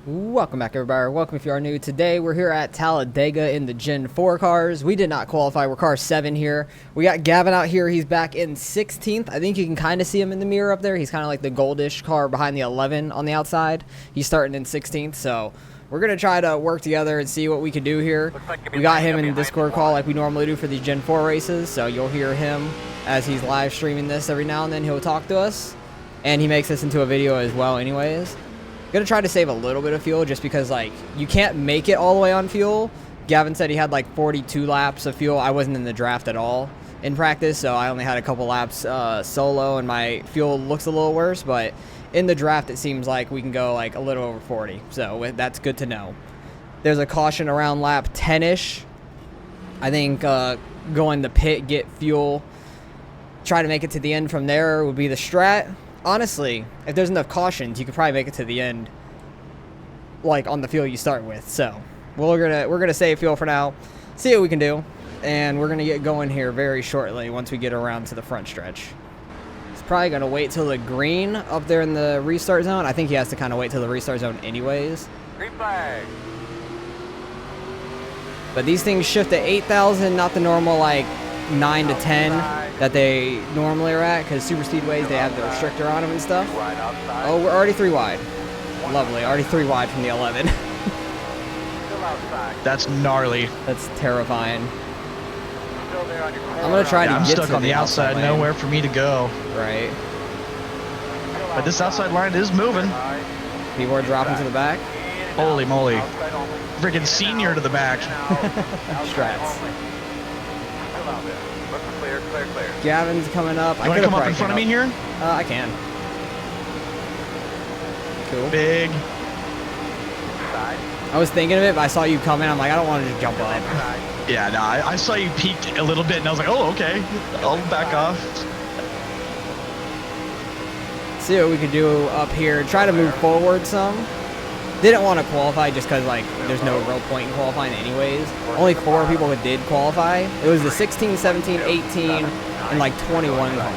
Welcome back, everybody. Welcome if you are new. Today we're here at Dega in the Gen 4 cars. We did not qualify. We're car 7 here. We got Gavin out here. He's back in 16th. I think you can kind of see him in the mirror up there. He's kind of like the goldish car behind the 11 on the outside. He's starting in 16th, so we're going to try to work together and see what we can do here. We got him in the Discord call like we normally do for these Gen 4 races, so you'll hear him as he's live streaming this every now and then. He'll talk to us, and he makes this into a video as well anyways. Gonna try to save a little bit of fuel just because, like, you can't make it all the way on fuel. Gavin said he had like 42 laps of fuel. I wasn't in the draft at all in practice, so I only had a couple laps solo, and my fuel looks a little worse, but in the draft it seems like we can go like a little over 40, so that's good to know. There's a caution around lap 10-ish. I think going to pit, get fuel, try to make it to the end from there would be the strat. Honestly, if there's enough cautions, you could probably make it to the end, like on the fuel you start with. So we're gonna save fuel for now, see what we can do, and we're gonna get going here very shortly once we get around to the front stretch. He's probably gonna wait till the green up there in the restart zone. I think he has to kind of wait till the restart zone anyways. Green flag. But these things shift at 8,000, not the normal like 9 to 10 that they normally are at, because super speedways, they have the restrictor on them and stuff. Oh, we're already 3 wide. Lovely, already 3 wide from the 11. That's gnarly. That's terrifying. I'm gonna try to get stuck to on the outside, nowhere for me to go. Right. But this outside line is moving. People are dropping to the back. Holy moly. Freaking senior to the back. Strats. Clear. Gavin's coming up. You want to come up in front of me here? I can. Cool. Big. I was thinking of it, but I saw you coming. I'm like, I don't want to just jump up. Yeah, no, I saw you peeked a little bit, and I was like, oh, okay. I'll back off. See what we could do up here. Try to move forward some. Didn't want to qualify just because, like, there's no real point in qualifying anyways. Only 4 people that did qualify. It was the 16, 17, 18, and like 21 car.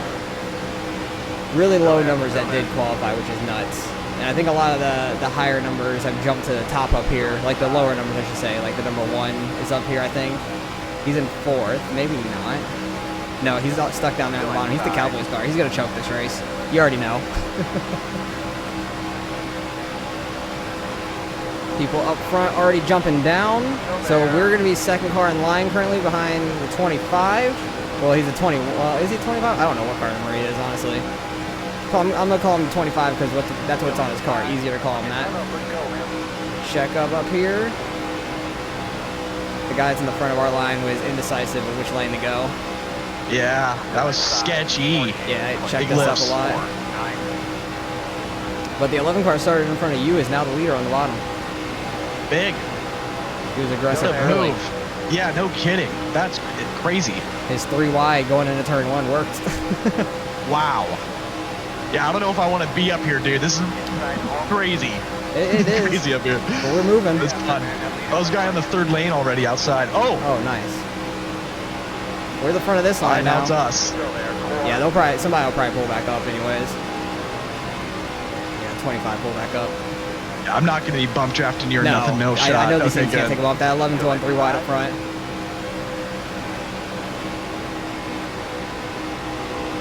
Really low numbers that did qualify, which is nuts. And I think a lot of the higher numbers have jumped to the top up here. Like the lower numbers, I should say. Like the number 1 is up here, I think. He's in 4th. Maybe not. No, he's not stuck down there at the bottom. He's the Cowboys car. He's going to choke this race. You already know. People up front already jumping down. So we're going to be second car in line currently behind the 25. Well, he's a 20. Is he 25? I don't know what car number he is, honestly. I'm going to call him 25 because that's what's on his car. Easier to call him that. Check up here. The guys in the front of our line was indecisive of which lane to go. Yeah, that was sketchy. Yeah, it checked us up a lot. But the 11 car started in front of you is now the leader on the bottom. Big. He was aggressive What a early. move. Yeah, no kidding. That's crazy. His 3 wide going into turn 1 worked. Wow. Yeah, I don't know if I want to be up here, dude. This is crazy. It is. Crazy up here. But we're moving. It's fun. Oh, this guy on the 3rd lane already outside. Oh. Oh, nice. We're the front of this line now. It's us. Yeah, somebody will probably pull back up anyways. Yeah, 25 pull back up. Yeah, I'm not going to be bump drafting you or nothing. No shot. I know these okay, things can't take them off. That 11's going 3 wide up front.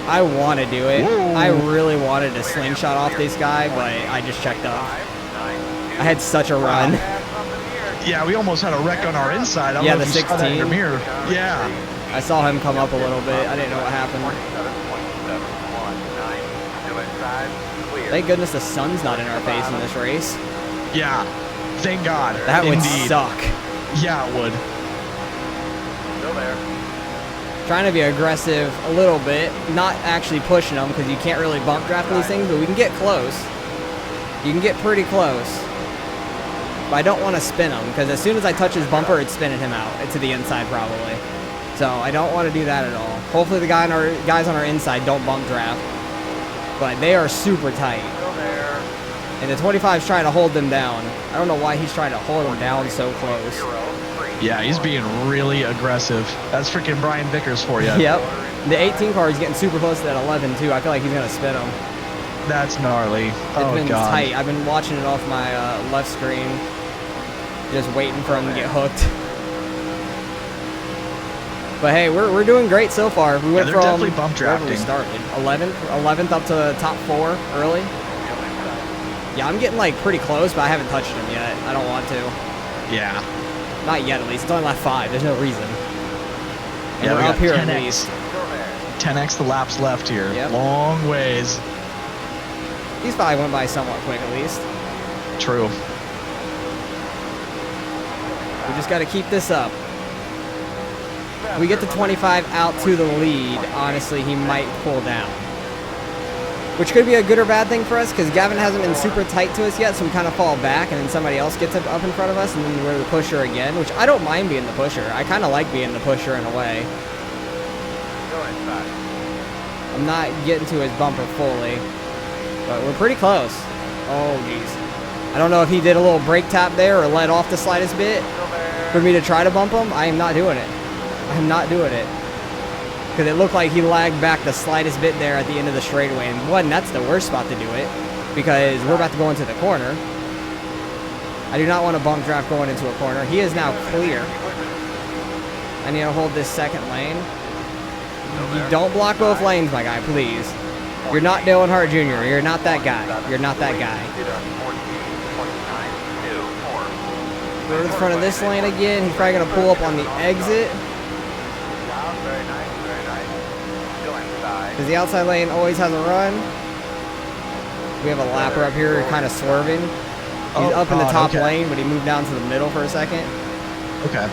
I want to do it. Whoa. I really wanted to slingshot off this guy, but I just checked up. I had such a run. Yeah, we almost had a wreck on our inside. I don't know the if you saw that in 16. your mirror. Yeah. I saw him come up a little bit. I didn't know what happened. Thank goodness the sun's not in our face in this race. Yeah. Thank God. That would Indeed. suck. Yeah, it would. Still there. Trying to be aggressive a little bit, not actually pushing them because you can't really bump draft these things, but we can get close. You can get pretty close. But I don't want to spin him because as soon as I touch his bumper, it's spinning him out. It's to the inside probably. So I don't want to do that at all. Hopefully the guys on our inside don't bump draft. But they are super tight. And the 25's trying to hold them down. I don't know why he's trying to hold them down so close. Yeah, he's being really aggressive. That's freaking Brian Vickers for you. Yep. The 18 car is getting super close to that 11 too. I feel like he's going to spin him. That's gnarly. It's Oh been god. tight. I've been watching it off my left screen, just waiting for him to get hooked. But hey, we're doing great so far. We went they're from definitely bump wherever we drafting. started, 11th up to top 4 early. Yeah, I'm getting like pretty close, but I haven't touched him yet. I don't want to. Yeah. Not yet, at least. It's only lap 5. There's no reason. And Yeah, we're we up got here at 10x. least. 10x the laps left here. Yep. Long ways. These probably went by somewhat quick at least. True. We just got to keep this up. We get to 25 out to the lead. Honestly, he might pull down. Which could be a good or bad thing for us, because Gavin hasn't been super tight to us yet, so we kind of fall back, and then somebody else gets up in front of us, and then we're the pusher again, which I don't mind being the pusher. I kind of like being the pusher in a way. I'm not getting to his bumper fully, but we're pretty close. Oh, jeez. I don't know if he did a little brake tap there or let off the slightest bit for me to try to bump him. I am not doing it. I'm not doing it. Because it looked like he lagged back the slightest bit there at the end of the straightaway. And one, that's the worst spot to do it, because we're about to go into the corner. I do not want to bump draft going into a corner. He is now clear. I need to hold this second lane. You don't block both lanes, my guy, please. You're not Dylan Hart Jr. You're not that guy. You're not that guy. Go to the front of this lane again. He's probably going to pull up on the exit. Because the outside lane always has a run. We have a lapper up here kind of swerving. He's up in the top lane, but he moved down to the middle for a second. Okay.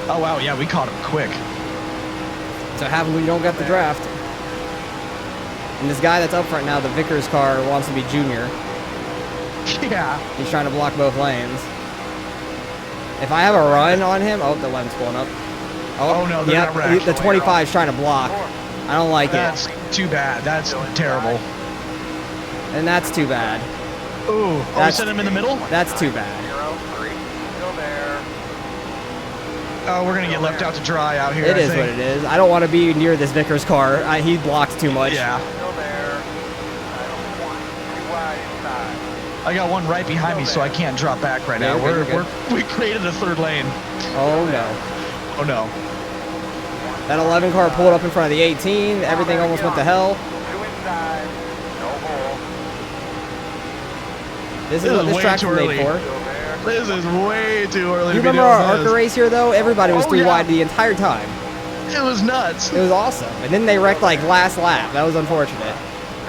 Oh, wow. Yeah, we caught him quick. So happily we don't get the draft. And this guy that's up front now, the Vickers car, wants to be junior. Yeah. He's trying to block both lanes. If I have a run on him, oh, the line's pulling up. Oh, no, they're not wrecked. The 25 is trying to block. I don't like That's it. too bad. That's terrible. And that's too bad. Ooh, we sent him in the middle? That's too bad. Oh, we're going to get left out to dry out here, It is what it is. I don't want to be near this Vickers car. He blocks too much. Yeah. I got one right behind me, so I can't drop back right now. We created a third lane. Oh, no. Oh, no. That 11 car pulled up in front of the 18. Everything almost went to hell. This is what this track's made for. This is way too early. You remember our ARCA race here, though? Everybody was 3 wide the entire time. It was nuts. It was awesome. And then they wrecked like last lap. That was unfortunate.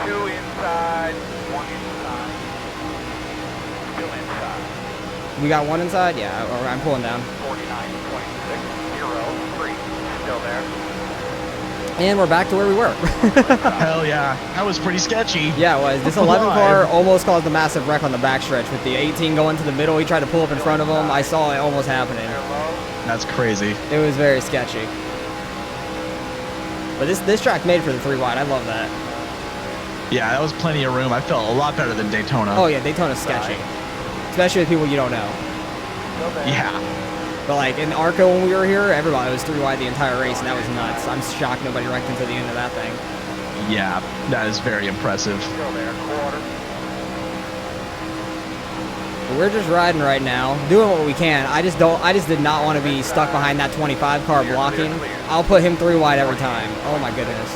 2 inside, 1 inside. Still inside. We got 1 inside? Yeah, or I'm pulling down. 49, 26, 0, 3. Still there. And we're back to where we were. Hell yeah. That was pretty sketchy. Yeah, it was. This 11 car almost caused a massive wreck on the backstretch with the 18 going to the middle. He tried to pull up in front of him. I saw it almost happening. That's crazy. It was very sketchy. But this track made for the 3 wide. I love that. Yeah, that was plenty of room. I felt a lot better than Daytona. Oh, yeah, Daytona's sketchy. Especially with people you don't know. Yeah. But like in ARCA when we were here, everybody was 3 wide the entire race, and that was nuts. I'm shocked nobody wrecked until the end of that thing. Yeah, that is very impressive. Still there, quarter. But we're just riding right now, doing what we can. I just did not want to be stuck behind that 25 car blocking. I'll put him 3 wide every time. Oh my goodness.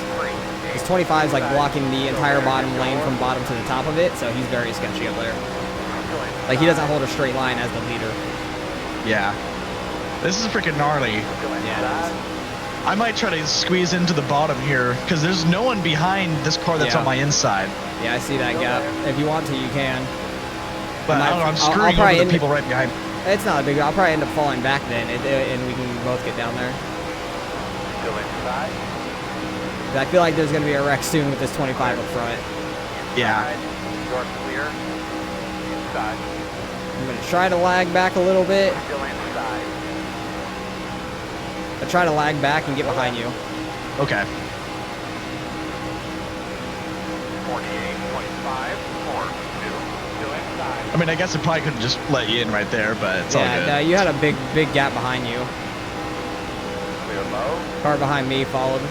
This 25 is like blocking the entire bottom lane from bottom to the top of it, so he's very sketchy up there. Like he doesn't hold a straight line as the leader. Yeah. This is freaking gnarly. Yeah, it is. I might try to squeeze into the bottom here, because there's no one behind this car that's on my inside. Yeah, I see that gap. If you want to, you can. But I don't know, I'm screwing over the people right behind. It's not a big deal. I'll probably end up falling back then, and we can both get down there. Still inside. I feel like there's going to be a wreck soon with this 25 up front. Yeah. You're clear. Inside. I'm going to try to lag back a little bit. Still inside. I'll try to lag back and get behind you. Okay. 48, 25, 4, 2. Still inside. I mean, I guess I probably could have just let you in right there, but it's all good. No, you had a big gap behind you. Clear low. Car behind me followed.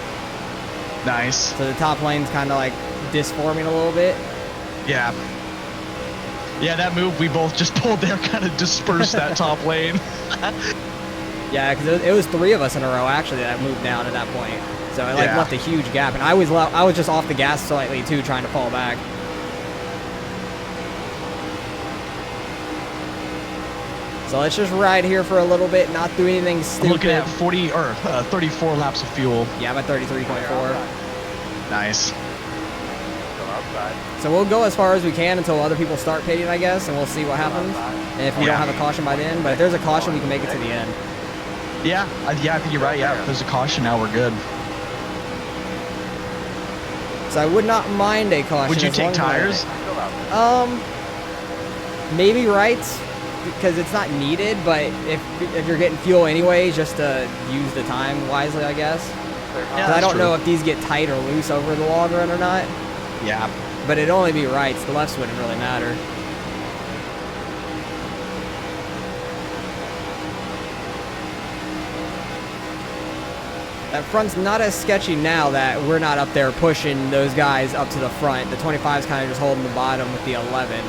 Nice. So the top lane's kind of like disforming a little bit. Yeah. Yeah, that move we both just pulled there kind of dispersed that top lane. Yeah, because it was 3 of us in a row actually that moved down at that point. So it like left a huge gap, and I was just off the gas slightly too, trying to fall back. So let's just ride here for a little bit, not do anything stupid. Looking at 40 or 34 laps of fuel. Yeah, I'm at 33.4. Nice. So we'll go as far as we can until other people start pitting, I guess, and we'll see what happens. And if we don't have a caution by then, but if there's a caution, we can make it to the end. Yeah, I think you're right. Yeah, if there's a caution now, we're good. So I would not mind a caution. Would you take tires? Maybe right, because it's not needed, but if you're getting fuel anyway, just to use the time wisely, I guess. Yeah, I don't know if these get tight or loose over the long run or not. Yeah. But it'd only be rights. The lefts wouldn't really matter. That front's not as sketchy now that we're not up there pushing those guys up to the front. The 25's kind of just holding the bottom with the 11.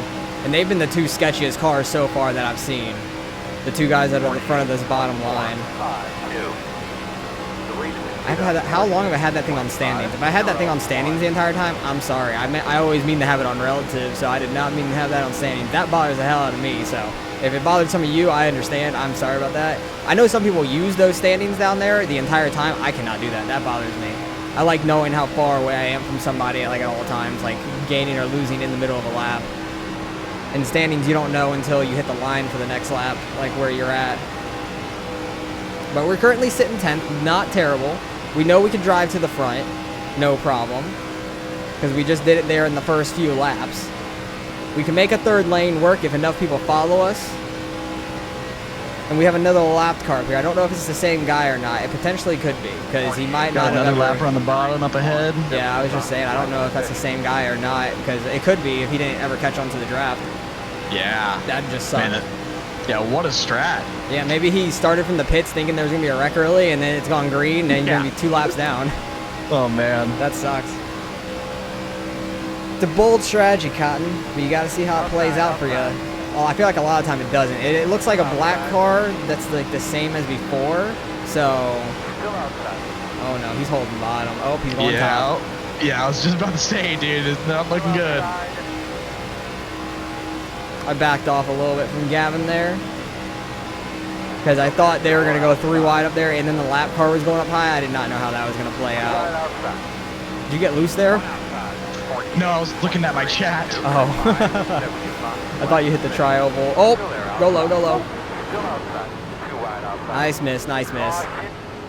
And they've been the 2 sketchiest cars so far that I've seen. The 2 guys that are on the front of this bottom line. How long have I had that thing on standings? If I had that thing on standings the entire time, I'm sorry. I always mean to have it on relative, so I did not mean to have that on standings. That bothers the hell out of me, so if it bothered some of you, I understand. I'm sorry about that. I know some people use those standings down there the entire time. I cannot do that. That bothers me. I like knowing how far away I am from somebody at all times, like gaining or losing in the middle of a lap. In standings, you don't know until you hit the line for the next lap, like where you're at. But we're currently sitting 10th, not terrible. We know we can drive to the front, no problem, because we just did it there in the first few laps. We can make a 3rd lane work if enough people follow us. And we have another lapped car up here. I don't know if it's the same guy or not. It potentially could be, because he might not Got have another lapper on the bottom up ahead. Yeah, I was just saying, I don't know if that's the same guy or not, because it could be if he didn't ever catch on to the draft. Yeah. That'd just suck. Man, yeah, what a strat. Yeah, maybe he started from the pits thinking there was going to be a wreck early, and then it's gone green, and then you're going to be 2 laps down. Oh, man. That sucks. It's a bold strategy, Cotton, but you got to see how it plays out for you. Well, I feel like a lot of the time it doesn't. It looks like a black car that's like the same as before, so... Oh, no, he's holding bottom. Oh, he's going top. Yeah, I was just about to say, dude, it's not looking good. I backed off a little bit from Gavin there, because I thought they were going to go 3 wide up there, and then the lap car was going up high. I did not know how that was going to play out. Did you get loose there? No, I was looking at my chat. Oh. I thought you hit the tri-oval. Oh, go low, go low. Nice miss, nice miss.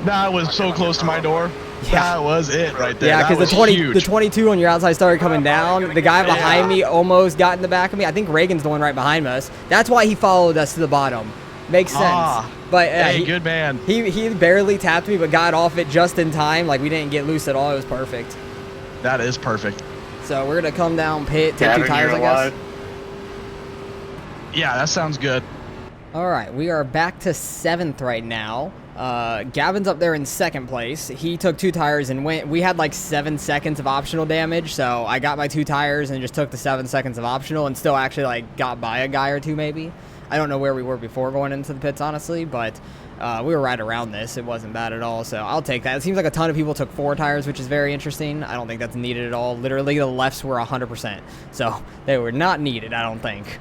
That was so close to my door. Yeah. That was it right there. Yeah, because the 22 on your outside started coming down. The guy behind me almost got in the back of me. I think Reagan's the one right behind us. That's why he followed us to the bottom. Makes sense. But hey, good man. He barely tapped me, but got off it just in time. Like, we didn't get loose at all. It was perfect. That is perfect. So we're going to come down pit, take 2 tires, I guess. Yeah, that sounds good. All right, we are back to 7th right now. Gavin's up there in 2nd place. He took 2 tires and went. We had like 7 seconds of optional damage, so I got my 2 tires and just took the 7 seconds of optional and still actually like got by a guy or 2 maybe. I don't know where we were before going into the pits, honestly, but we were right around this. It wasn't bad at all, so I'll take that. It seems like a ton of people took 4 tires, which is very interesting. I don't think that's needed at all. Literally, the lefts were 100%, so they were not needed, I don't think.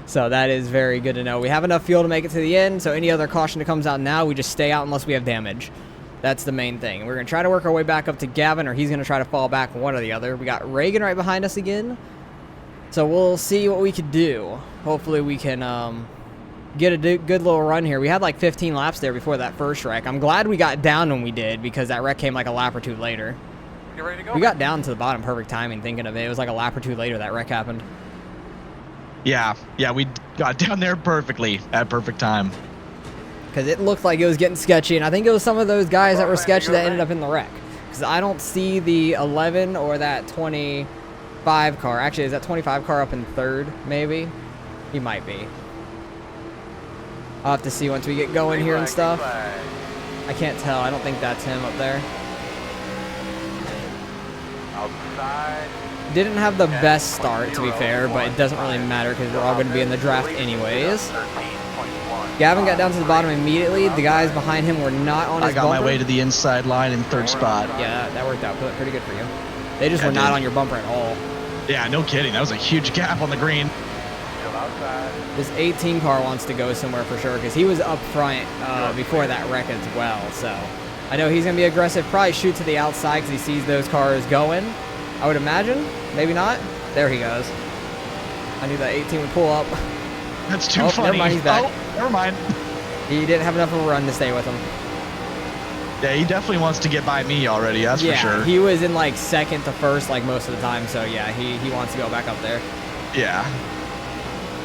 So that is very good to know. We have enough fuel to make it to the end, so any other caution that comes out now, we just stay out unless we have damage. That's the main thing. We're going to try to work our way back up to Gavin, or he's going to try to fall back, one or the other. We got Reagan right behind us again, so we'll see what we could do. Hopefully we can get a good little run here. We had like 15 laps there before that first wreck. I'm glad we got down when we did, because that wreck came like a lap or 2 later. You ready to go? We got down to the bottom, perfect timing, thinking of it. It was like a lap or 2 later that wreck happened. Yeah, we got down there perfectly at perfect time. Because it looked like it was getting sketchy, and I think it was some of those guys that were sketchy that ended up in the wreck. Because I don't see the 11 or that 25 car. Actually, is that 25 car up in 3rd, maybe? He might be. I'll have to see once we get going here and stuff. I can't tell. I don't think that's him up there. Outside. Didn't have the best start, to be fair, but it doesn't really matter because we're all going to be in the draft anyways. Gavin got down to the bottom immediately. The guys behind him were not on his I got bumper. my way to the inside line in 3rd spot. Yeah, that worked out pretty good for you. They just were not on your bumper at all. Yeah, no kidding. That was a huge gap on the green. This 18 car wants to go somewhere for sure because he was up front before that wreck as well. So I know he's going to be aggressive. Probably shoot to the outside because he sees those cars going. I would imagine. Maybe not. There he goes. I knew that 18 would pull up. That's too funny. Never mind, he's back. Oh, never mind. He didn't have enough of a run to stay with him. Yeah, he definitely wants to get by me already, that's for sure. He was in like 2nd to 1st like most of the time, so yeah, he wants to go back up there. Yeah.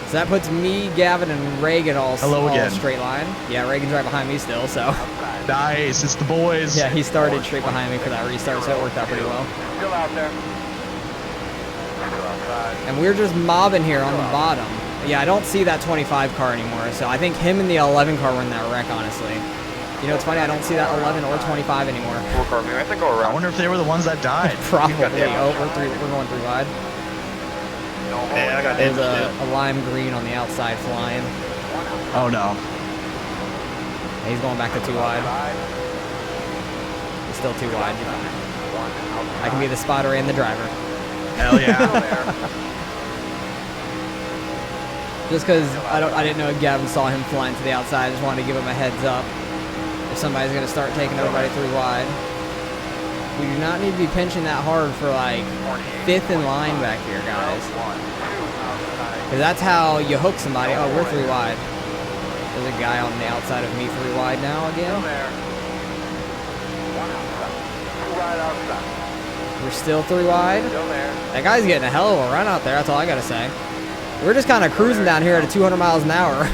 So that puts me, Gavin, and Reagan all again. straight line. Yeah, Reagan's right behind me still, so. Nice, it's the boys. Yeah, he started straight behind me for that restart, so it worked out pretty well. Still out there. Still outside. And we're just mobbing here on the bottom. Yeah, I don't see that 25 car anymore, so I think him and the 11 car were in that wreck, honestly. You know, it's funny, I don't see that 11 or 25 anymore. I think go around. I wonder if they were the ones that died. Probably. Oh, we're going 3 wide. Yeah, I got There's a lime green on the outside flying. Oh, no. He's going back to 2 wide. He's still 2 wide. I can be the spotter and the driver. Hell yeah. Just because I didn't know if Gavin saw him flying to the outside, I just wanted to give him a heads up. If somebody's going to start taking everybody 3 wide. We do not need to be pinching that hard for like 5th in line back here, guys. Because that's how you hook somebody. Oh, we're 3 wide. There's a guy on the outside of me 3 wide now again. We're still 3 wide. That guy's getting a hell of a run out there, that's all I got to say. We're just kind of cruising down here at 200 miles an hour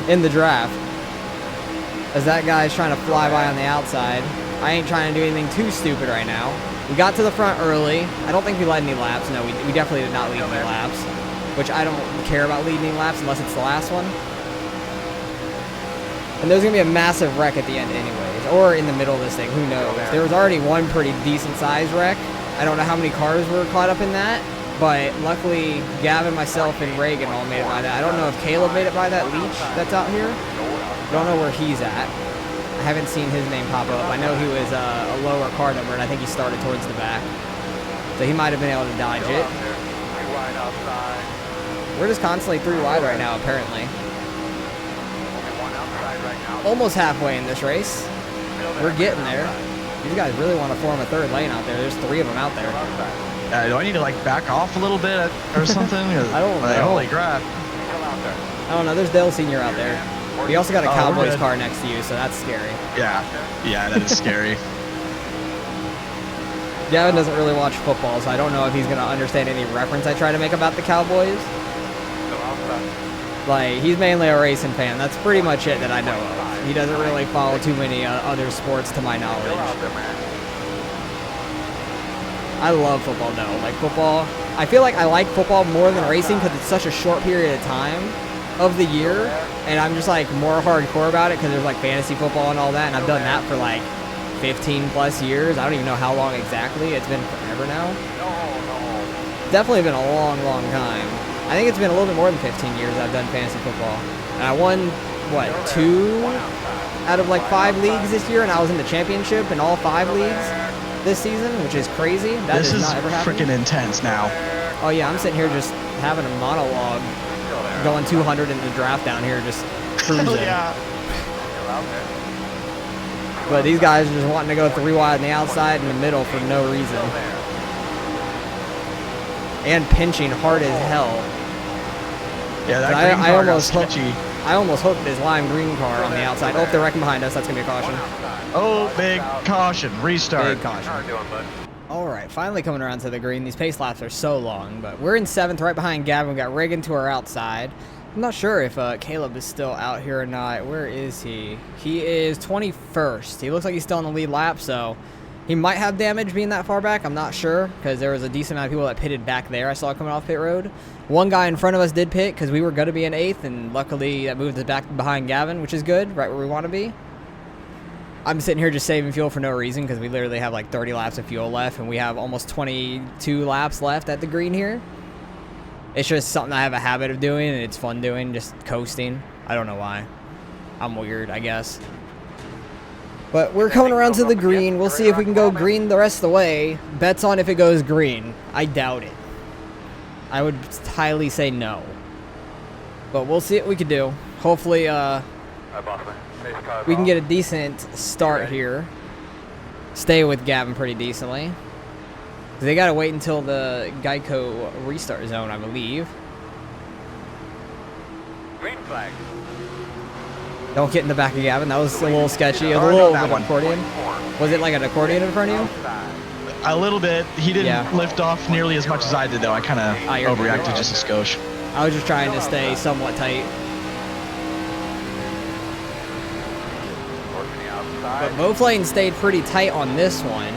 in the draft. As that guy's trying to fly by on the outside. I ain't trying to do anything too stupid right now. We got to the front early. I don't think we led any laps. No, we definitely did not lead any laps. Which I don't care about leading any laps unless it's the last one. And there's going to be a massive wreck at the end anyways. Or in the middle of this thing, who knows. There was already one pretty decent sized wreck. I don't know how many cars were caught up in that. But luckily, Gavin, myself, and Reagan all made it by that. I don't know if Caleb made it by that leech that's out here. Don't know where he's at. I haven't seen his name pop up. I know he was a lower car number, and I think he started towards the back. So he might have been able to dodge it. We're just constantly 3 wide right now, apparently. Almost halfway in this race. We're getting there. These guys really want to form a 3rd lane out there. There's 3 of them out there. Do I need to like back off a little bit or something? I don't know. Holy crap. I don't know. There's Dale Sr. out there. We also got a Cowboys car next to you, so that's scary. Yeah. Yeah, that is scary. Gavin doesn't really watch football, so I don't know if he's going to understand any reference I try to make about the Cowboys. Like, he's mainly a racing fan. That's pretty much it that I know of. He doesn't really follow too many other sports to my knowledge. I love football, though. Like, football, I feel like I like football more than racing because it's such a short period of time of the year, and I'm just, like, more hardcore about it because there's, like, fantasy football and all that, and I've done that for, like, 15 plus years. I don't even know how long exactly. It's been forever now. Definitely been a long, long time. I think it's been a little bit more than 15 years I've done fantasy football. And I won, what, 2 out of like 5 leagues this year, and I was in the championship in all 5 leagues this season, which is crazy. That this does is not ever happen. Freaking intense now. Oh yeah, I'm sitting here just having a monologue, going 200 in the draft down here, just cruising. Yeah. But these guys are just wanting to go 3 wide on the outside and the middle for no reason. And pinching hard as hell. Yeah, that green car got sketchy. I almost hooked this lime green car on the outside. Oh, if they're wrecking behind us, that's going to be a caution. Oh, big caution. Restart. Big caution. All right, finally coming around to the green. These pace laps are so long, but we're in 7th right behind Gavin. We got Reagan to our outside. I'm not sure if Caleb is still out here or not. Where is he? He is 21st. He looks like he's still in the lead lap, so he might have damage being that far back. I'm not sure because there was a decent amount of people that pitted back there. I saw coming off pit road. One guy in front of us did pit because we were going to be in 8th, and luckily that moved us back behind Gavin, which is good, right where we want to be. I'm sitting here just saving fuel for no reason because we literally have like 30 laps of fuel left, and we have almost 22 laps left at the green here. It's just something I have a habit of doing, and it's fun doing, just coasting. I don't know why. I'm weird, I guess. But we're coming around to the green. We'll see if we can go green the rest of the way. Bets on if it goes green. I doubt it. I would highly say no. But we'll see what we can do. Hopefully, we can get a decent start here. Stay with Gavin pretty decently. They gotta wait until the Geico restart zone, I believe. Green flag. Don't get in the back of Gavin. That was a little sketchy. A little bit of an accordion. Was it like an accordion in front of you? A little bit. He didn't lift off nearly as much as I did, though. I kind of overreacted just a skosh. I was just trying to stay somewhat tight. But both lanes stayed pretty tight on this one.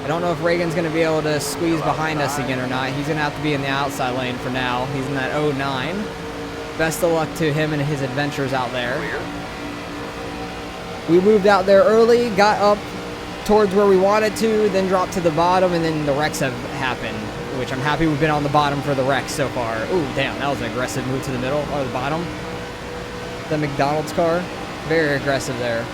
I don't know if Reagan's going to be able to squeeze behind us again or not. He's going to have to be in the outside lane for now. He's in that 09. Best of luck to him and his adventures out there. We moved out there early, got up towards where we wanted to, then dropped to the bottom, and then the wrecks have happened, which I'm happy we've been on the bottom for the wrecks so far. Ooh, damn, that was an aggressive move to the middle, or the bottom. The McDonald's car, very aggressive there.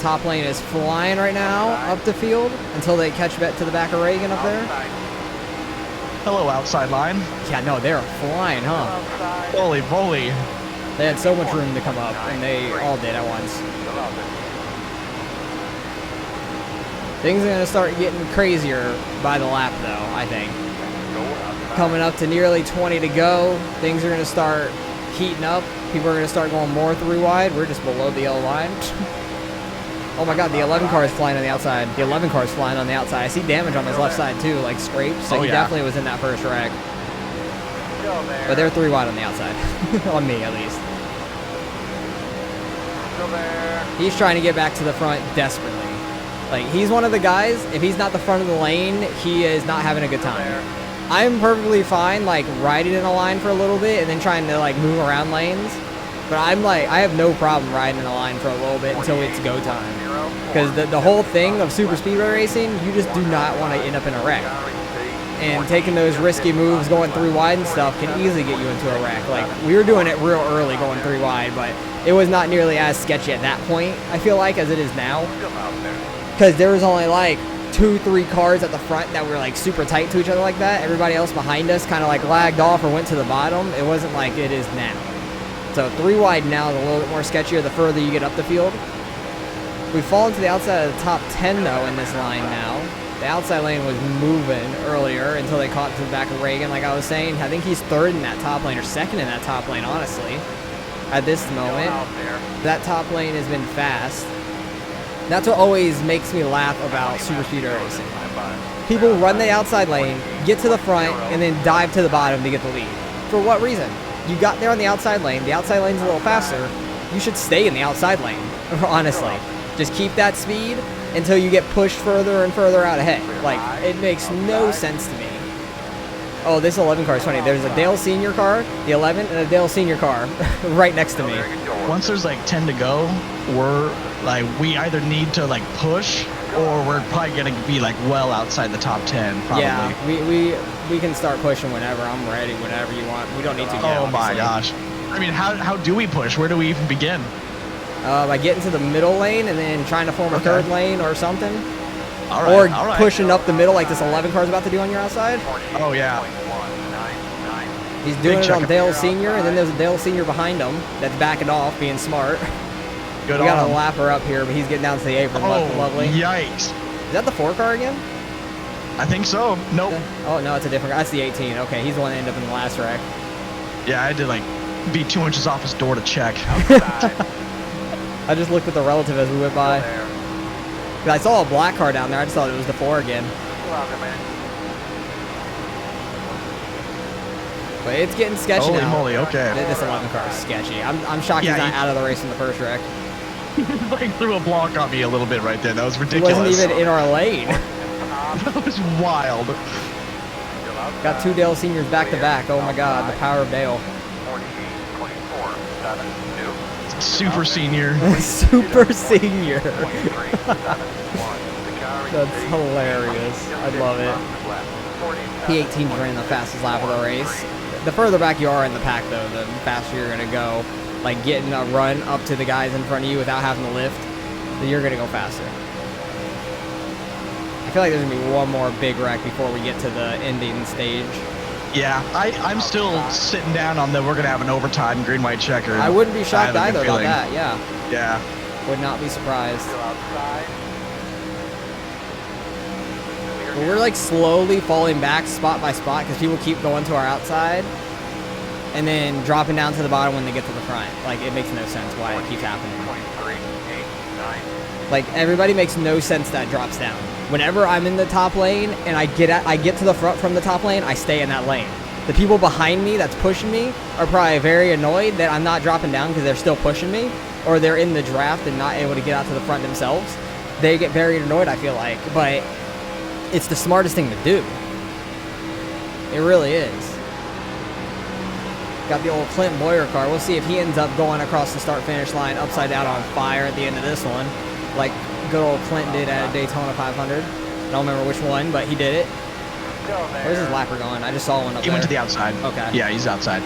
Top lane is flying right now up the field until they catch bet to the back of Reagan up there. Hello, outside line. Yeah, no, they're flying, huh? Holy moly. They had so much room to come up, and they all did at once. Things are going to start getting crazier by the lap, though, I think. Coming up to nearly 20 to go, things are going to start heating up. People are going to start going more 3-wide. We're just below the yellow line. Oh my god, the 11 car is flying on the outside. The 11 car is flying on the outside. I see damage on his left side too, like scrapes. So he definitely was in that first wreck. But they're 3-wide on the outside. On me, at least. He's trying to get back to the front desperately. Like, he's one of the guys, if he's not the front of the lane, he is not having a good time. I'm perfectly fine, like, riding in a line for a little bit and then trying to, like, move around lanes. But I'm like, I have no problem riding in a line for a little bit until it's go time. Because the whole thing of super speedway racing, you just do not want to end up in a wreck. And taking those risky moves, going 3-wide and stuff, can easily get you into a wreck. Like, we were doing it real early going 3-wide, but it was not nearly as sketchy at that point, I feel like, as it is now. Because there was only like 2-3 cars at the front that were like super tight to each other like that. Everybody else behind us kind of like lagged off or went to the bottom. It wasn't like it is now. So 3-wide now is a little bit more sketchier the further you get up the field. We've fallen to the outside of the top 10 though in this line now. The outside lane was moving earlier until they caught to the back of Reagan, like I was saying. I think he's third in that top lane or second in that top lane, honestly, at this moment. That top lane has been fast. That's what always makes me laugh about super speedway racing. People run the outside lane, get to the front, and then dive to the bottom to get the lead. For what reason? You got there on the outside lane. The outside lane's a little faster. You should stay in the outside lane, honestly. Just keep that speed until you get pushed further and further out ahead. Like, it makes no sense to me. Oh, this 11 car is funny. There's a Dale Senior car, the 11, and a Dale Senior car right next to me. Once there's like 10 to go, we either need to like push or we're probably going to be like well outside the top 10 probably. Yeah, we can start pushing whenever. I'm ready, whenever you want. We don't need to yet, Oh my obviously. gosh. I mean, how do we push? Where do we even begin? By getting to the middle lane and then trying to form a third lane or something. All right, or pushing up the middle like this 11 car is about to do on your outside. Oh, yeah. He's doing it on Dale Senior, and then there's a Dale Senior behind him that's backing off, being smart. Good we got on a him. lapper up here, but he's getting down to the apron. Lovely. Yikes. Is that the 4 car again? I think so. Nope. Oh, no, it's a different car. That's the 18. Okay, he's the one that ended up in the last wreck. Yeah, I had to like be 2 inches off his door to check. I just looked at the relative as we went by. 'Cause I saw a black car down there. I just thought it was the 4 again. But it's getting sketchy Holy now. moly, okay. This 11 car is sketchy. I'm shocked Yeah, he's not out of the race in the first wreck. Like threw a block on me a little bit right there. That was He ridiculous. wasn't even in our lane. That was wild. Got 2 Dale Seniors back to back. Oh my god, the power of Dale. 2472. Super senior. Super senior. 2371. That's hilarious. I love it. P18's running the fastest lap of the race. The further back you are in the pack, though, the faster you're going to go. Like, getting a run up to the guys in front of you without having to lift, you're going to go faster. I feel like there's going to be one more big wreck before we get to the ending stage. Yeah, I'm still sitting down on the we're going to have an overtime green, white checker. I wouldn't be shocked I have a either good about feeling. that, yeah. Yeah. Would not be surprised. But we're like slowly falling back spot by spot because people keep going to our outside and then dropping down to the bottom when they get to the front. Like, it makes no sense why it keeps happening. Like, everybody makes no sense that drops down. Whenever I'm in the top lane and I get to the front from the top lane, I stay in that lane. The people behind me that's pushing me are probably very annoyed that I'm not dropping down because they're still pushing me, or they're in the draft and not able to get out to the front themselves. They get very annoyed, I feel like, but it's the smartest thing to do. It really is. Got the old Clint Boyer car. We'll see if he ends up going across the start-finish line upside down on fire at the end of this one, like good old Clint did at Daytona 500. I don't remember which one, but he did it. Where's his lapper going? I just saw one up there. He went to the outside. Okay. Yeah, he's outside.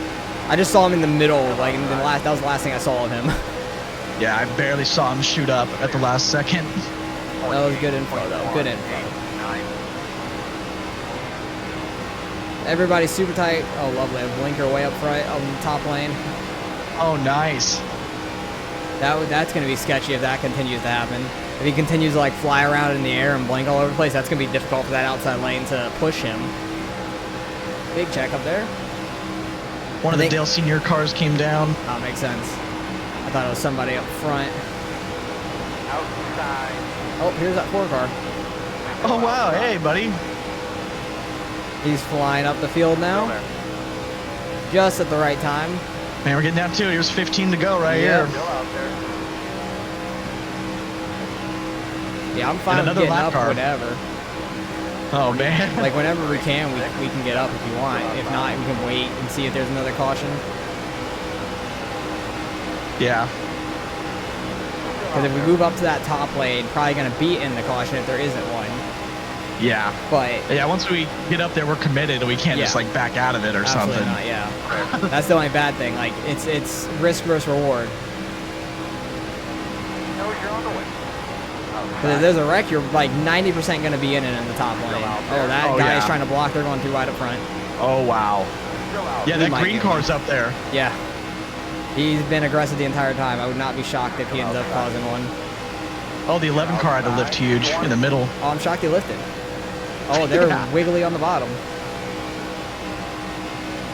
I just saw him in the middle, like in the last. That was the last thing I saw of him. Yeah, I barely saw him shoot up at the last second. That was good info, though. Good info. Everybody's super tight. Oh, lovely. A blinker way up front on the top lane. Oh, nice. That's going to be sketchy if that continues to happen. If he continues to like fly around in the air and blink all over the place, that's going to be difficult for that outside lane to push him. Big check up there. One of the Dale Senior cars came down. Oh, makes sense. I thought it was somebody up front. Outside. Oh, here's that 4 car. Oh, wow. Hey, buddy. He's flying up the field now. Just at the right time. Man, we're getting down to it. Here's 15 to go right here. Still out there. Yeah, I'm fine And with another getting lap up car. whenever. Oh, man. Like, whenever we can get up if you want. If not, we can wait and see if there's another caution. Yeah. Because if we move up to that top lane, probably going to be in the caution if there isn't one. Yeah. But Yeah, once we get up there, we're committed. We can't just, like, back out of it or absolutely something. not, yeah. That's the only bad thing. Like, it's risk versus reward. Knows you're on the way. Because if there's a wreck, you're like 90% going to be in it in the top lane. Oh, that guy is trying to block. They're going too wide up front. Oh, wow. Still out. Yeah, He that might green get car's up there. Yeah. He's been aggressive the entire time. I would not be shocked if he ends up causing one. Oh, the 11 car had to lift huge in the middle. Oh, I'm shocked he lifted. Oh, they're wiggly on the bottom.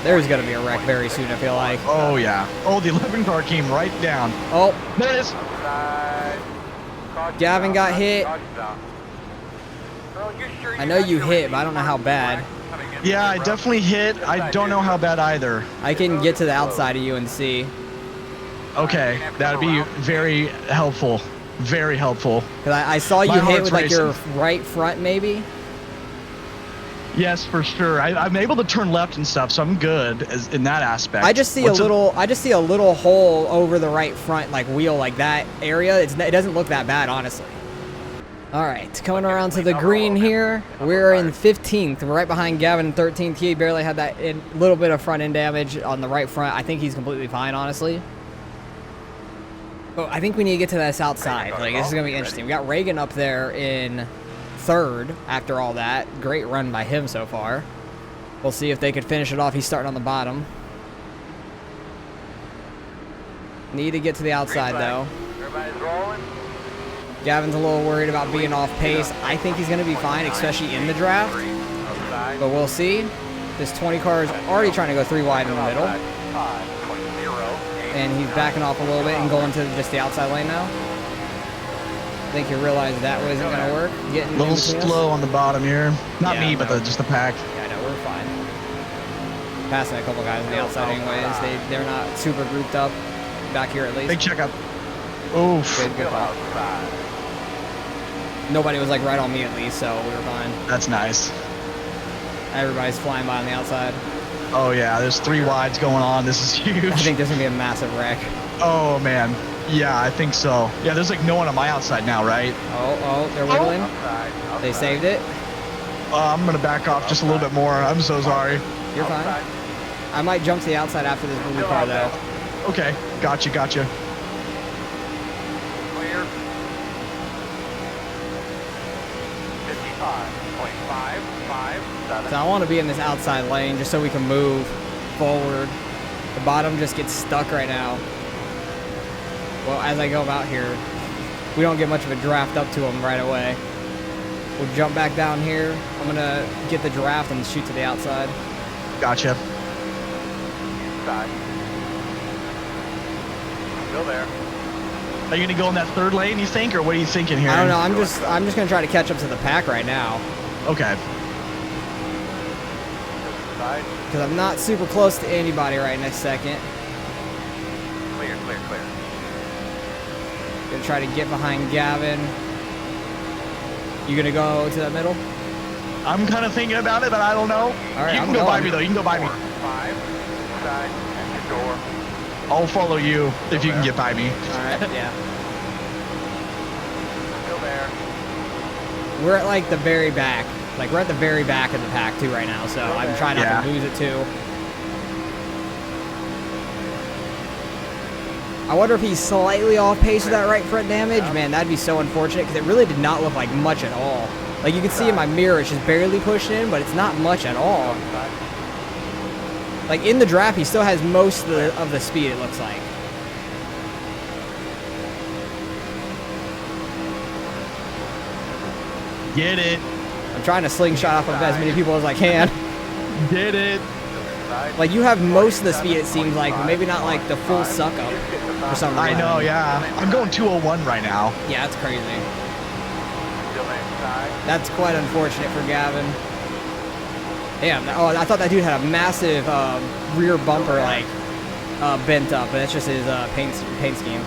There's going to be a wreck very soon, I feel like. Oh, yeah. Oh, the 11 car came right down. Oh, There it is. Outside. Caution Gavin got out. hit. Caution out. Girl, you sure I know got you your hit, but I don't know how bad. coming in Yeah, I from the definitely hit. I don't know how bad either. I can get to the outside of you and see. Okay, that'd be very helpful. Very helpful. Because I saw you My hit heart's with like your racing. right front, maybe. Yes, for sure. I'm able to turn left and stuff, so I'm good in that aspect. I just see a little hole over the right front, like wheel, like that area. It doesn't look that bad, honestly. All right, coming around to the green here. We're in 15th. We're right behind Gavin in 13th. He barely had that little bit of front end damage on the right front. I think he's completely fine, honestly. But I think we need to get to this outside. Like, this is gonna be interesting. We got Reagan up there in 3rd after all that. Great run by him so far. We'll see if they could finish it off. He's starting on the bottom. Need to get to the outside, though. Everybody's rolling. Gavin's a little worried about being off pace. I think he's going to be fine, especially in the draft. Outside. But we'll see. This 20 car is already trying to go 3 wide in the middle. 5.0. And he's backing off a little bit and going to just the outside lane now. I think he realized that wasn't going to work. Getting A little in between us. slow on the bottom here. Not Yeah, me, but no. just the pack. Yeah, I know, we're fine. Passing a couple guys on the outside anyways. They're not super grouped up. Back here at least. Big checkup. Oof. Good call. Nobody was like right on me at least, so we were fine. That's nice. Everybody's flying by on the outside. Oh yeah, there's 3 wides going on. This is huge. I think this is gonna be a massive wreck. Oh man. Yeah, I think so. Yeah, there's like no one on my outside now, right? Oh, they're wiggling. Outside, outside. They saved it. I'm gonna back off just a little bit more. I'm so sorry. You're fine. Outside. I might jump to the outside after this blue car though. Okay, gotcha. Clear. So I want to be in this outside lane just so we can move forward. The bottom just gets stuck right now. Well, as I go about here, we don't get much of a draft up to them right away. We'll jump back down here. I'm going to get the draft and shoot to the outside. Gotcha. Inside. Still there. Are you gonna go in that 3rd lane, you think, or what are you thinking here? I don't know. I'm just going to try to catch up to the pack right now Okay. Side. because I'm not super close to anybody right next second. Clear. Gonna try to get behind Gavin. You gonna go to the middle? I'm kind of thinking about it, but I don't know. All right, you can I'm go by going. me though. You can go by me. 5. Inside. Exit door. I'll follow you if you can get by me. All right, yeah. Still there. We're at like the very back. Like we're at the very back of the pack too right now, so I'm trying not Yeah. to lose it too. I wonder if he's slightly off pace with that right front damage. Man, that'd be so unfortunate because it really did not look like much at all. Like you can see in my mirror, it's just barely pushed in, but it's not much at all. Like in the draft, he still has most of the speed, it looks like. Get it. I'm trying to slingshot off of as many people as I can. Get it. Like you have most of the speed, it seems like, but maybe not like the full suck up for some reason. I know, yeah. I'm going 201 right now. Yeah, that's crazy. Still inside. That's quite unfortunate for Gavin. Damn. Oh, I thought that dude had a massive rear bumper like bent up, but that's just his paint scheme.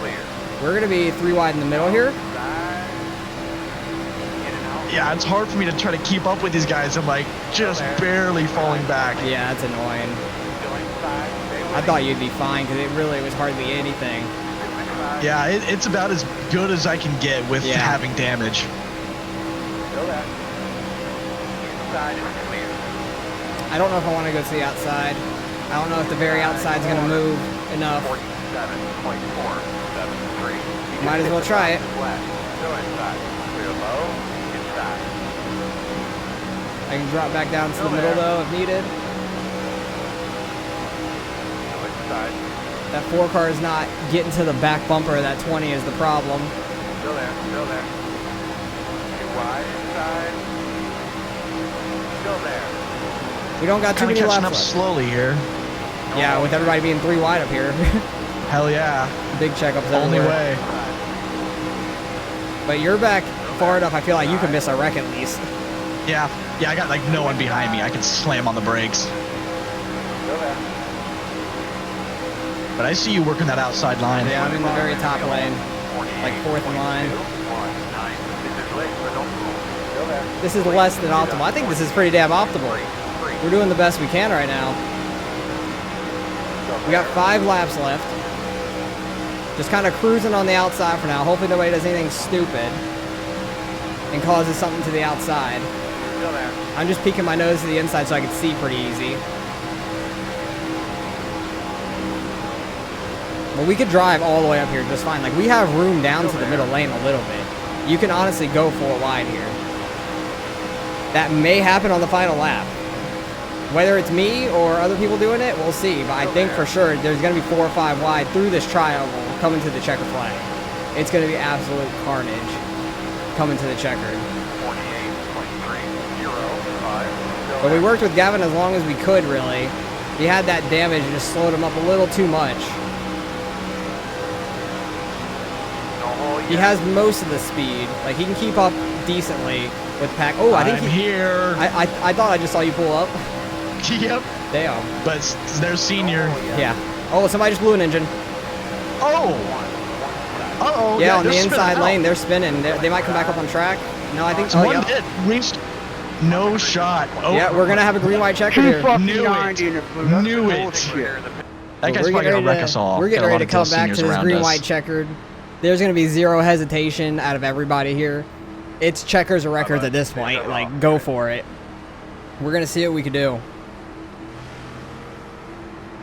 Clear. We're gonna be 3 wide in the middle here. Side. In and out. Yeah, it's hard for me to try to keep up with these guys. I'm like just barely falling back. Yeah, that's annoying. Still inside. Stay I with thought you'd be fine because it really was hardly anything. inside. Yeah, it's about as good as I can get with Yeah. having damage. Still there. Inside is clear. I don't know if I want to go to the outside. I don't know if the very outside's gonna move enough. 47.473. Might as well try it. Left. Still inside. Clear low. Inside. I can drop back down to the middle though if needed. Still inside. That 4 car is not getting to the back bumper. That 20 is the problem. Still there. Too wide inside. Still there. We don't got too Kind of many catching laps up left. slowly here. Yeah, with everybody being 3 wide up here. Hell yeah. Big checkups Only everywhere. way. But you're back far enough, I feel like you can miss a wreck at least. Yeah, I got like no one behind me. I can slam on the brakes. Still there. But I see you working that outside line. Yeah, I'm in the very top lane. Like 4th in line. 19. This is late, but don't move. Still there. This is less than optimal. I think this is pretty damn optimal. We're doing the best we can right now. We got 5 laps left. Just kind of cruising on the outside for now. Hopefully nobody does anything stupid and causes something to the outside. Still there. I'm just peeking my nose to the inside so I can see pretty easy. But we could drive all the way up here just fine. Like we have room down to the middle lane a little bit. You can honestly go 4 wide here. That may happen on the final lap. Whether it's me or other people doing it, we'll see. But I think for sure there's going to be 4 or 5 wide through this triangle coming to the checker flag. It's going to be absolute carnage coming to the checkered. 48.305. But we worked with Gavin as long as we could, really. He had that damage and just slowed him up a little too much. He has most of the speed. Like, he can keep up decently with pack. Oh, I think I'm here. I thought I just saw you pull up. Yep. Damn. But they're senior. Yeah. Oh, somebody just blew an engine. Oh. Yeah, on they're the spinning inside out. lane, they're spinning. They might come back up on track. No, I think. Oh, One yeah. did. Reached. No shot. Oh, Yeah, we're gonna have a green white checker here. Knew it. Knew it. That guy's probably gonna wreck us all. We're getting Got a lot ready to of come back to seniors this around green us. white checkered. There's gonna be zero hesitation out of everybody here. It's checkers or records at this point. Like, go for it. We're gonna see what we can do.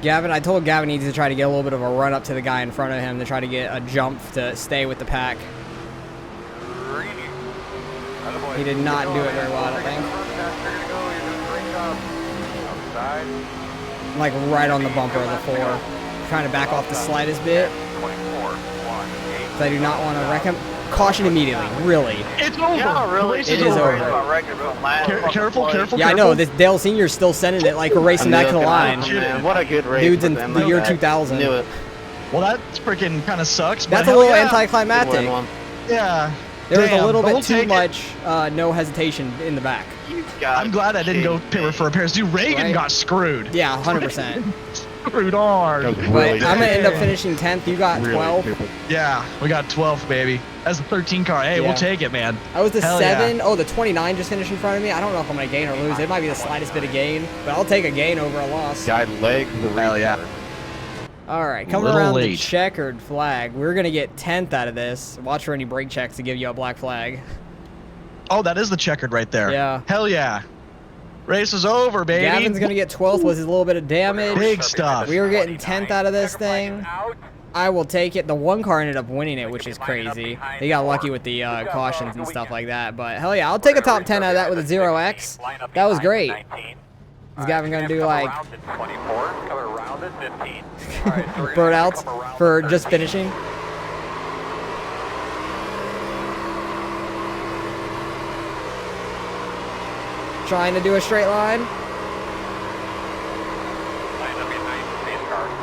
Gavin, I told Gavin he needs to try to get a little bit of a run up to the guy in front of him to try to get a jump to stay with the pack. He did not do it very well, I don't think. Like right on the bumper of the 4. Trying to back off the slightest bit. I do not want to wreck him. Caution immediately, really. It's over. Yeah, really. Race It is over. Careful. Yeah, I know. This Dale Senior's still sending it like we're racing back to the line. Man, what a good race. Dude's in for them. the year I 2000. Knew it. Well, that's freaking kind of sucks. But That's a hell little yeah. anticlimactic. Good one. Yeah. There was Damn, a little but bit we'll too take it. much no hesitation in the back. You got I'm glad I didn't go pay for repairs. Dude, Reagan Right. got screwed. Yeah, 100%. Screwed hard. But I'm going to end up finishing 10th. You got 12. Yeah, we got 12, baby. That's a 13 car. Hey, Yeah. we'll take it, man. I was the Hell 7. yeah. Oh, the 29 just finished in front of me. I don't know if I'm going to gain or lose. It might be the slightest bit of gain, but I'll take a gain over a loss. Guide leg the Hell yeah. All right, coming Little around the late. checkered flag. We're going to get 10th out of this. Watch for any brake checks to give you a black flag. Oh, that is the checkered right there. Yeah. Hell yeah. Race is over, baby. Gavin's going to get 12th with his little bit of damage. Big stuff. We were getting 10th out of this thing. I will take it. The one car ended up winning it, which is crazy. They got lucky with the cautions and stuff like that. But hell yeah, I'll take a top 10 out of that with a 0x. That was great. Is Gavin going to do like burnouts for just finishing? Trying to do a straight line.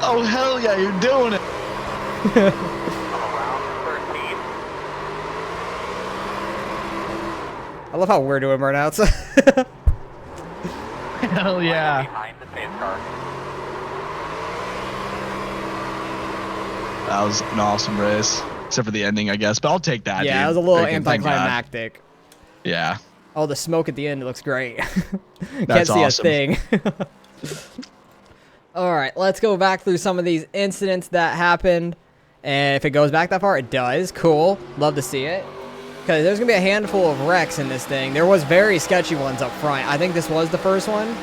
Oh, hell yeah, you're doing it. I love how we're doing burnouts. Hell yeah. That was an awesome race. Except for the ending, I guess. But I'll take that, Yeah, dude. it was a little Freaking thank God. anticlimactic. Yeah. Oh, the smoke at the end looks great. Can't That's see awesome. a thing. All right, let's go back through some of these incidents that happened. And if it goes back that far, it does. Cool. Love to see it. Because there's going to be a handful of wrecks in this thing. There was very sketchy ones up front. I think this was the first one.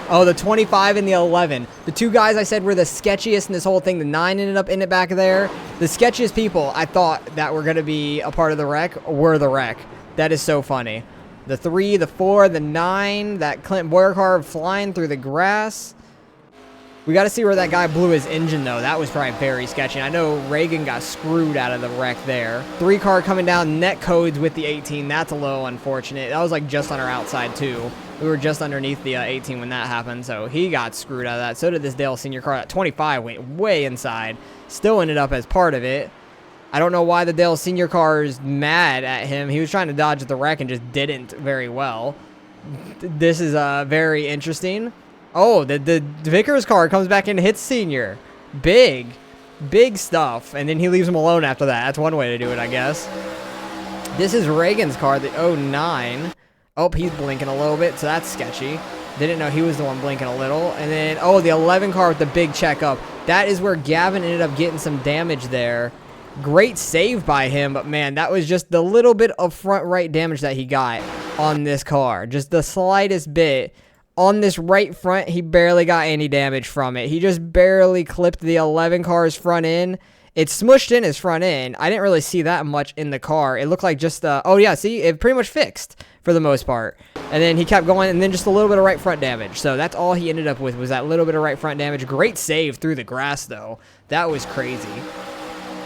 Oh, the 25 and the 11. The two guys I said were the sketchiest in this whole thing. The 9 ended up in it back there. The sketchiest people I thought that were going to be a part of the wreck were the wreck. That is so funny. The 3, the 4, the 9, that Clint Boyer car flying through the grass. We got to see where that guy blew his engine, though. That was probably very sketchy. I know Reagan got screwed out of the wreck there. 3 car coming down, net codes with the 18. That's a little unfortunate. That was like just on our outside, too. We were just underneath the 18 when that happened, so he got screwed out of that. So did this Dale Senior car. That 25 went way inside. Still ended up as part of it. I don't know why the Dale Senior car is mad at him. He was trying to dodge the wreck and just didn't very well. This is very interesting. Oh, the Vickers car comes back and hits Senior. Big stuff. And then he leaves him alone after that. That's one way to do it, I guess. This is Reagan's car, the 09. Oh, he's blinking a little bit, so that's sketchy. Didn't know he was the one blinking a little. And then, oh, the 11 car with the big checkup. That is where Gavin ended up getting some damage there. Great save by him, but man, that was just the little bit of front right damage that he got on this car. Just the slightest bit. On this right front, he barely got any damage from it. He just barely clipped the 11 car's front end. It smushed in his front end. I didn't really see that much in the car. It looked like just, oh yeah, see, it pretty much fixed for the most part. And then he kept going, and then just a little bit of right front damage. So that's all he ended up with was that little bit of right front damage. Great save through the grass, though. That was crazy.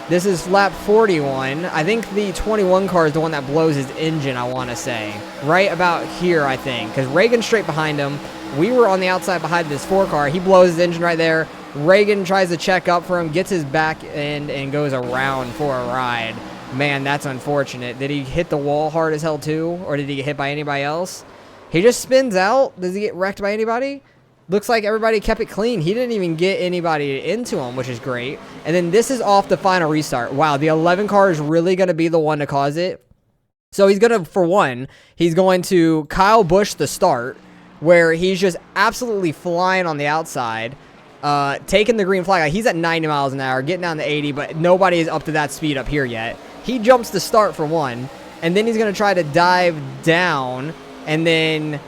This is lap 41. I think the 21 car is the one that blows his engine, I want to say. Right about here, I think. Because Reagan's straight behind him. We were on the outside behind this 4 car. He blows his engine right there. Reagan tries to check up for him, gets his back end, and goes around for a ride. Man, that's unfortunate. Did he hit the wall hard as hell too? Or did he get hit by anybody else? He just spins out. Does he get wrecked by anybody? Looks like everybody kept it clean. He didn't even get anybody into him, which is great. And then this is off the final restart. Wow, the 11 car is really going to be the one to cause it. So he's going to, for one, he's going to Kyle Busch the start, where he's just absolutely flying on the outside, taking the green flag. He's at 90 miles an hour, getting down to 80, but nobody is up to that speed up here yet. He jumps the start for one, and then he's going to try to dive down and then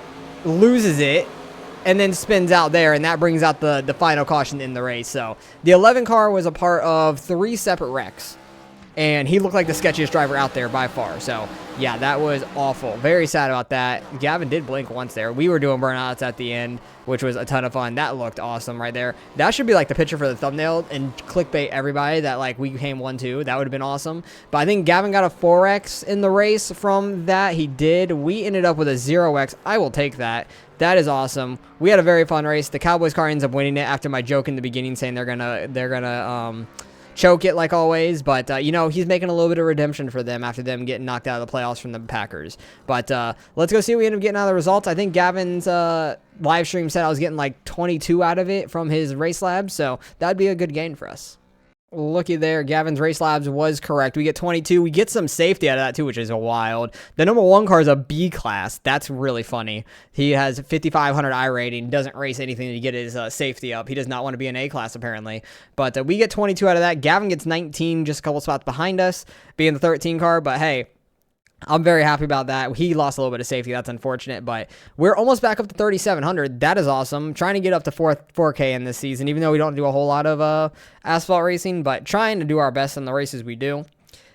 loses it and then spins out there, and that brings out the final caution in the race. So the 11 car was a part of 3 separate wrecks, and he looked like the sketchiest driver out there by far. So, yeah, that was awful. Very sad about that. Gavin did blink once there. We were doing burnouts at the end, which was a ton of fun. That looked awesome right there. That should be like the picture for the thumbnail and clickbait everybody that, like, we came 1-2. That would have been awesome. But I think Gavin got a 4X in the race from that. He did. We ended up with a 0X. I will take that. That is awesome. We had a very fun race. The Cowboys car ends up winning it after my joke in the beginning saying they're gonna choke it like always, but you know, he's making a little bit of redemption for them after them getting knocked out of the playoffs from the Packers. But let's go see what we end up getting out of the results. I think Gavin's live stream said I was getting like 22 out of it from his race labs, so that'd be a good gain for us. Looky there, Gavin's race labs was correct. We get 22. We get some safety out of that too, which is wild. The number 1 car is a B class. That's really funny. He has 5,500 I rating, doesn't race anything to get his safety up. He does not want to be an A class apparently. But we get 22 out of that. Gavin gets 19, just a couple spots behind us, being the 13 car. But hey, I'm very happy about that. He lost a little bit of safety. That's unfortunate, but we're almost back up to 3,700. That is awesome. Trying to get up to 4K in this season, even though we don't do a whole lot of asphalt racing, but trying to do our best in the races we do.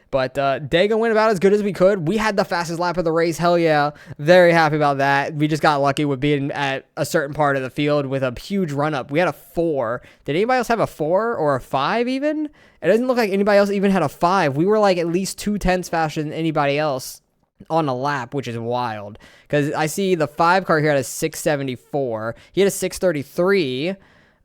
But Dega went about as good as we could. We had the fastest lap of the race. Hell yeah. Very happy about that. We just got lucky with being at a certain part of the field with a huge run-up. We had a 4. Did anybody else have a 4 or a 5 even? It doesn't look like anybody else even had a 5. We were like at least 2/10 faster than anybody else on a lap, which is wild. Because I see the 5 car here had a 674. He had a 633,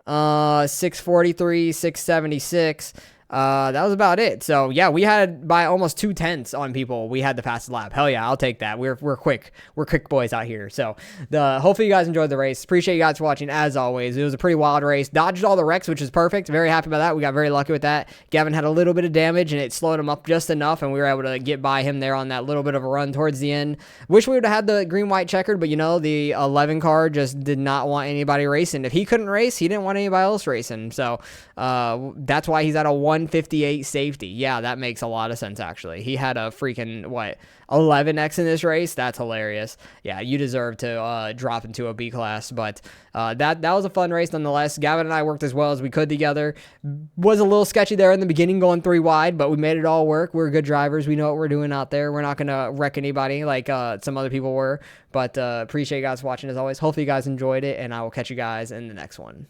643, 676. That was about it. So yeah, we had by almost 2/10 on people. We had the fastest lap. Hell yeah, I'll take that. We're quick. We're quick boys out here. So hopefully you guys enjoyed the race. Appreciate you guys watching as always. It was a pretty wild race. Dodged all the wrecks, which is perfect. Very happy about that. We got very lucky with that. Gavin had a little bit of damage and it slowed him up just enough, and we were able to get by him there on that little bit of a run towards the end. Wish we would have had the green white checkered, but you know, the 11 car just did not want anybody racing. If he couldn't race, he didn't want anybody else racing. So that's why he's at a 158 safety. Yeah, that makes a lot of sense actually. He had a freaking 11x in this race. That's hilarious. Yeah, you deserve to drop into a B class, but that was a fun race nonetheless. Gavin and I worked as well as we could together. Was a little sketchy there in the beginning going 3 wide, but we made it all work. We're good drivers. We know what we're doing out there. We're not gonna wreck anybody like some other people were, but appreciate you guys watching as always. Hopefully you guys enjoyed it, and I will catch you guys in the next one.